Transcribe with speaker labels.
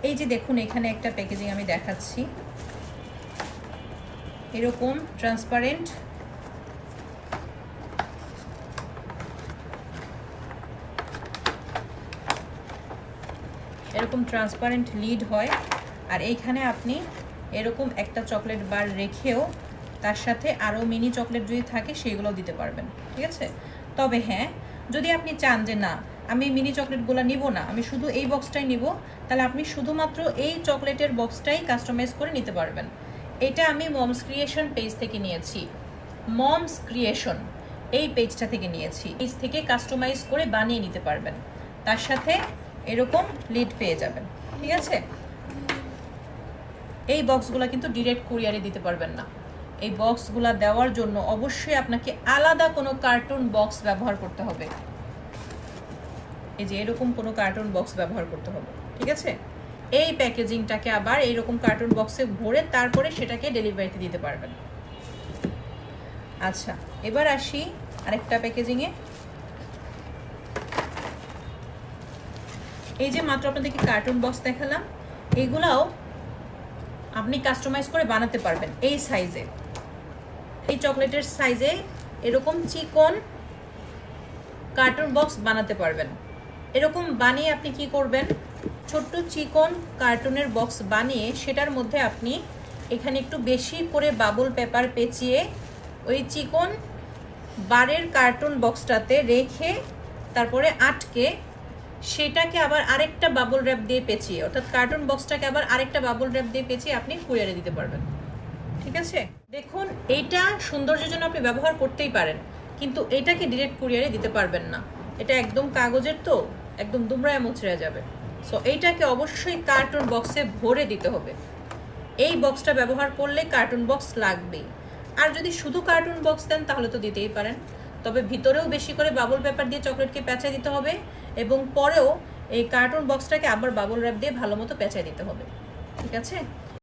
Speaker 1: এই যে দেখুন এখানে একটা প্যাকেজিং আমি দেখাচ্ছি, এরকম ট্রান্সপারেন্ট, এরকম ট্রান্সপারেন্ট লিড হয়। আর এইখানে আপনি এরকম একটা চকলেট বার রেখেও তার সাথে আরও মিনি চকলেট যদি থাকে সেগুলোও দিতে পারবেন, ঠিক আছে। তবে হ্যাঁ, যদি আপনি চান যে না আমি মিনি চকলেটগুলো নিব না, আমি শুধু এই বক্সটাই নিব, তাহলে আপনি শুধুমাত্র এই চকলেটের বক্সটাই কাস্টমাইজ করে নিতে পারবেন। এটা আমি মমস ক্রিয়েশন পেজ থেকে নিয়েছি, মমস ক্রিয়েশন এই পেজটা থেকে নিয়েছি। পেজ থেকে কাস্টমাইজ করে বানিয়ে নিতে পারবেন, তার সাথে এরকম লিড পেয়ে যাবেন, ঠিক আছে। এই বক্সগুলো কিন্তু ডিরেক্ট কুরিয়ারে দিতে পারবেন না। এই বক্সগুলো দেওয়ার জন্য অবশ্যই আপনাকে আলাদা কোনো কার্টুন বক্স ব্যবহার করতে হবে। এই যে এরকম কোনো কার্টুন বক্স ব্যবহার করতে হবে, ঠিক আছে। এই প্যাকেজিংটাকে আবার এইরকম কার্টুন বক্সে ভরে তারপরে সেটাকে ডেলিভারিতে দিতে পারবেন। আচ্ছা, এবার আসি আরেকটা প্যাকেজিংয়ে। এই যে মাত্র আপনাদেরকে কার্টুন বক্স দেখালাম, এগুলাও আপনি কাস্টমাইজ করে বানাতে পারবেন এই সাইজে, এই চকলেটের সাইজে এরকম চিকন কার্টুন বক্স বানাতে পারবেন। এরকম বানিয়ে আপনি কি করবেন, ছোট্ট চিকন কার্টুনের বক্স বানিয়ে সেটার মধ্যে আপনি এখানে একটু বেশি করে বাবল পেপার পেঁচিয়ে ওই চিকন বারের কার্টুন বক্সটাতে রেখে তারপরে আটকে সেটাকে আবার আরেকটা বাবল র্যাপ দিয়ে পেঁচিয়ে, অর্থাৎ কার্টুন বক্সটাকে আবার আরেকটা বাবল র্যাপ দিয়ে পেঁচিয়ে আপনি কুরিয়ারে দিতে পারবেন, ঠিক আছে। দেখুন এইটা সৌন্দর্যের জন্য আপনি ব্যবহার করতেই পারেন, কিন্তু এটাকে ডিরেক্ট কুরিয়ারে দিতে পারবেন না। এটা একদম কাগজের, তো একদম দুমড়ায় মুচড়ে যাবে। সো এইটাকে অবশ্যই কার্টুন বক্সে ভরে দিতে হবে। এই বক্সটা ব্যবহার করলে কার্টুন বক্স লাগবেই। আর যদি শুধু কার্টুন বক্স দেন তাহলে তো দিতেই পারেন, তবে ভিতরেও বেশি করে বাবল পেপার দিয়ে চকলেটকে পেঁচায় দিতে হবে এবং পরেও এই কার্টুন বক্সটাকে আবার বাবল র্যাপ দিয়ে ভালো মতো পেঁচায় দিতে হবে, ঠিক আছে।